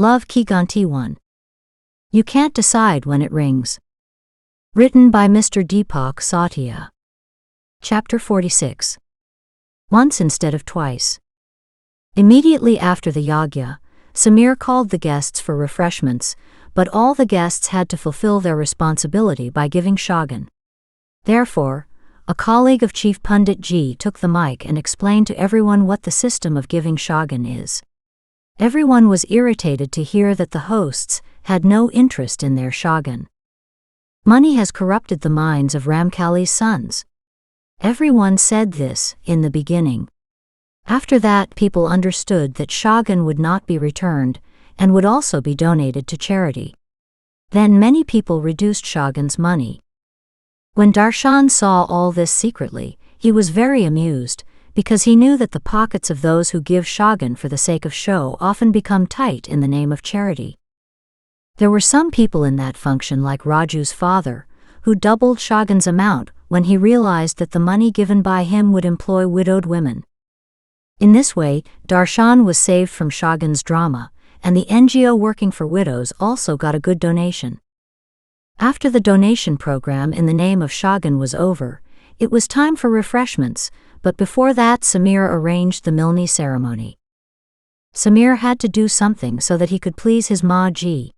Love Ki Ghanti 1. You Can't Decide When It Rings. Written by Mr. Deepak Satya. Chapter 46. Once instead of twice. Immediately after the yagya, Samir called the guests for refreshments, but all the guests had to fulfill their responsibility by giving shagan. Therefore, a colleague of Chief Pandit Ji took the mic and explained to everyone what the system of giving shagan is. Everyone was irritated to hear that the hosts had no interest in their shagan. Money has corrupted the minds of Ramkali's sons. Everyone said this in the beginning. After that, people understood that shagan would not be returned and would also be donated to charity. Then many people reduced shagan's money. When Darshan saw all this secretly, he was very amused, because he knew that the pockets of those who give shagan for the sake of show often become tight in the name of charity. There were some people in that function, like Raju's father, who doubled shagan's amount when he realized that the money given by him would employ widowed women. In this way, Darshan was saved from shagan's drama, and the NGO working for widows also got a good donation. After the donation program in the name of shagan was over, it was time for refreshments, but before that Samir arranged the Milni ceremony. Samir had to do something so that he could please his Ma Ji.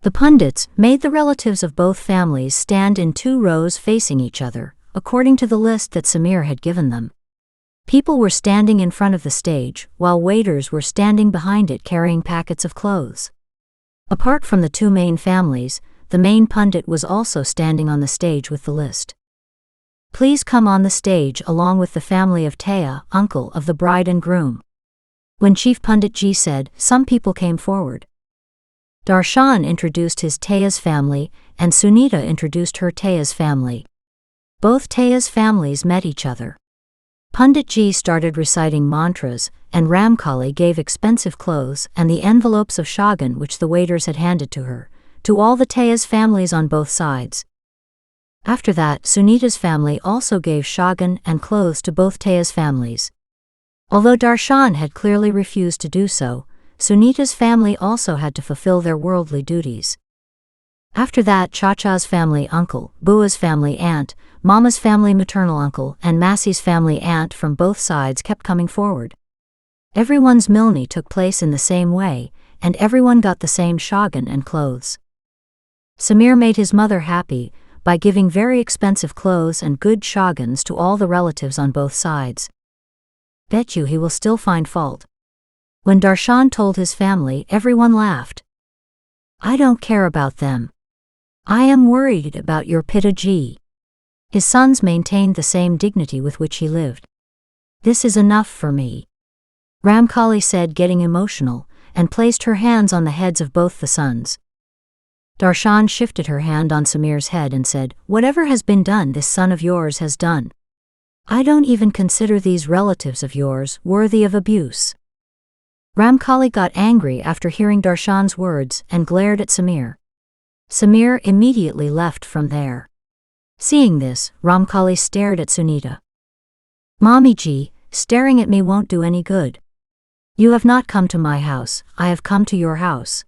The pundits made the relatives of both families stand in 2 rows facing each other, according to the list that Samir had given them. People were standing in front of the stage, while waiters were standing behind it carrying packets of clothes. Apart from the 2 main families, the main pundit was also standing on the stage with the list. Please come on the stage along with the family of Taya, uncle of the bride and groom. When Chief Pandit Ji said, some people came forward. Darshan introduced his Taya's family, and Sunita introduced her Taya's family. Both Taya's families met each other. Pandit Ji started reciting mantras, and Ramkali gave expensive clothes and the envelopes of shagan which the waiters had handed to her, to all the Taya's families on both sides. After that, Sunita's family also gave shagan and clothes to both Taya's families. Although Darshan had clearly refused to do so, Sunita's family also had to fulfill their worldly duties. After that, Chacha's family uncle, Bua's family aunt, Mama's family maternal uncle, and Massey's family aunt from both sides kept coming forward. Everyone's milni took place in the same way, and everyone got the same shagan and clothes. Samir made his mother happy by giving very expensive clothes and good shagans to all the relatives on both sides. Bet you he will still find fault. When Darshan told his family, everyone laughed. I don't care about them. I am worried about your Pitaji. His sons maintained the same dignity with which he lived. This is enough for me, Ramkali said, getting emotional, and placed her hands on the heads of both the sons. Darshan shifted her hand on Samir's head and said, whatever has been done, this son of yours has done. I don't even consider these relatives of yours worthy of abuse. Ramkali got angry after hearing Darshan's words and glared at Samir. Samir immediately left from there. Seeing this, Ramkali stared at Sunita. Mommy Ji, staring at me won't do any good. You have not come to my house, I have come to your house.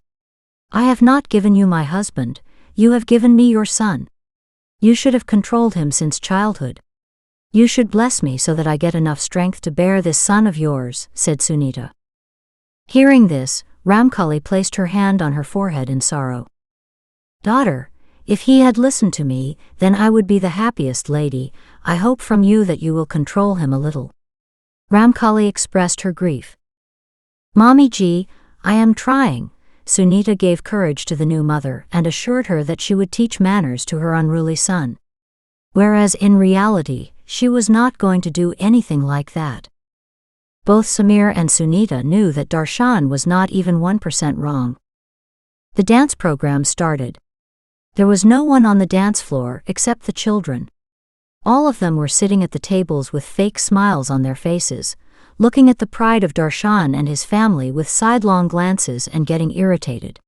I have not given you my husband, you have given me your son. You should have controlled him since childhood. You should bless me so that I get enough strength to bear this son of yours, said Sunita. Hearing this, Ramkali placed her hand on her forehead in sorrow. Daughter, if he had listened to me, then I would be the happiest lady. I hope from you that you will control him a little. Ramkali expressed her grief. Mommy Ji, I am trying. Sunita gave courage to the new mother and assured her that she would teach manners to her unruly son. Whereas in reality, she was not going to do anything like that. Both Samir and Sunita knew that Darshan was not even 1% wrong. The dance program started. There was no one on the dance floor except the children. All of them were sitting at the tables with fake smiles on their faces, looking at the pride of Darshan and his family with sidelong glances and getting irritated.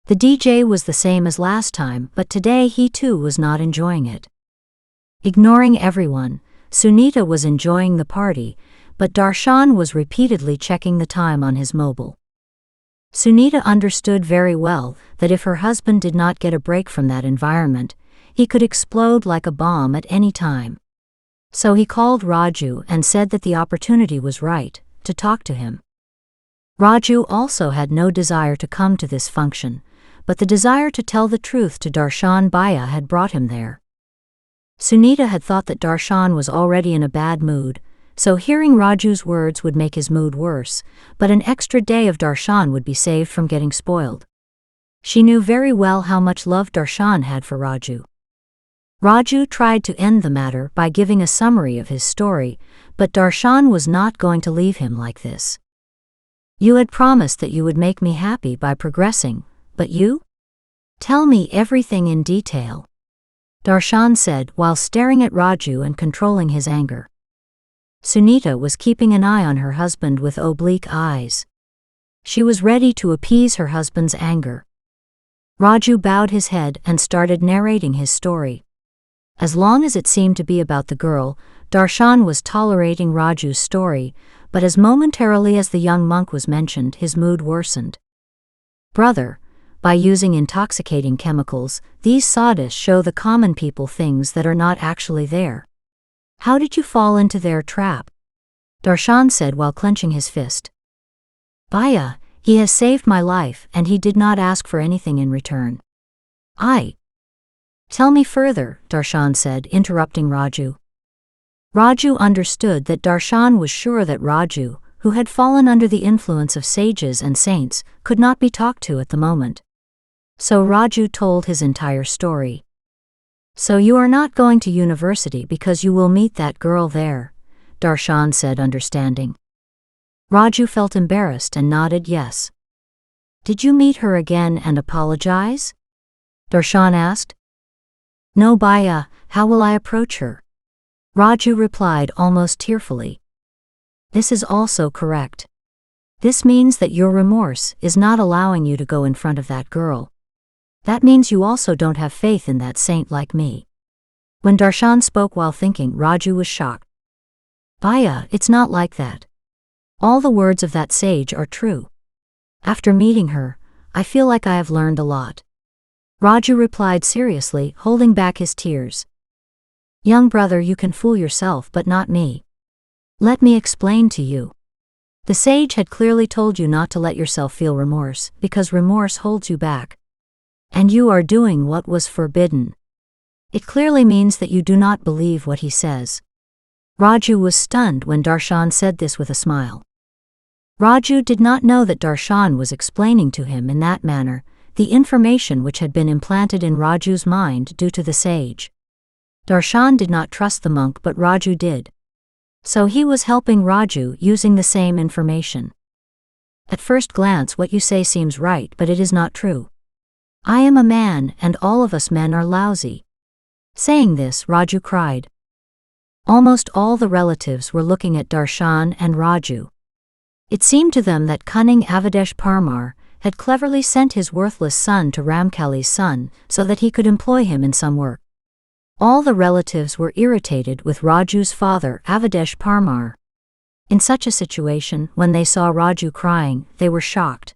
The DJ was the same as last time, but today he too was not enjoying it. Ignoring everyone, Sunita was enjoying the party, but Darshan was repeatedly checking the time on his mobile. Sunita understood very well that if her husband did not get a break from that environment, he could explode like a bomb at any time. So he called Raju and said that the opportunity was right to talk to him. Raju also had no desire to come to this function, but the desire to tell the truth to Darshan Bhaiya had brought him there. Sunita had thought that Darshan was already in a bad mood, so hearing Raju's words would make his mood worse, but an extra day of Darshan would be saved from getting spoiled. She knew very well how much love Darshan had for Raju. Raju tried to end the matter by giving a summary of his story, but Darshan was not going to leave him like this. You had promised that you would make me happy by progressing, but you? Tell me everything in detail, Darshan said while staring at Raju and controlling his anger. Sunita was keeping an eye on her husband with oblique eyes. She was ready to appease her husband's anger. Raju bowed his head and started narrating his story. As long as it seemed to be about the girl, Darshan was tolerating Raju's story, but as momentarily as the young monk was mentioned, his mood worsened. Brother, by using intoxicating chemicals, these sadists show the common people things that are not actually there. How did you fall into their trap? Darshan said while clenching his fist. Bhaiya, he has saved my life and he did not ask for anything in return. Tell me further, Darshan said, interrupting Raju. Raju understood that Darshan was sure that Raju, who had fallen under the influence of sages and saints, could not be talked to at the moment. So Raju told his entire story. So you are not going to university because you will meet that girl there, Darshan said, understanding. Raju felt embarrassed and nodded yes. Did you meet her again and apologize? Darshan asked. No, Bhaiya, how will I approach her? Raju replied almost tearfully. This is also correct. This means that your remorse is not allowing you to go in front of that girl. That means you also don't have faith in that saint like me. When Darshan spoke while thinking, Raju was shocked. Bhaiya, it's not like that. All the words of that sage are true. After meeting her, I feel like I have learned a lot. Raju replied seriously, holding back his tears. Young brother, you can fool yourself but not me. Let me explain to you. The sage had clearly told you not to let yourself feel remorse, because remorse holds you back. And you are doing what was forbidden. It clearly means that you do not believe what he says. Raju was stunned when Darshan said this with a smile. Raju did not know that Darshan was explaining to him in that manner the information which had been implanted in Raju's mind due to the sage. Darshan did not trust the monk, but Raju did. So he was helping Raju using the same information. At first glance what you say seems right, but it is not true. I am a man and all of us men are lousy. Saying this, Raju cried. Almost all the relatives were looking at Darshan and Raju. It seemed to them that cunning Avadesh Parmar had cleverly sent his worthless son to Ramkali's son so that he could employ him in some work. All the relatives were irritated with Raju's father, Avadesh Parmar. In such a situation, when they saw Raju crying, they were shocked.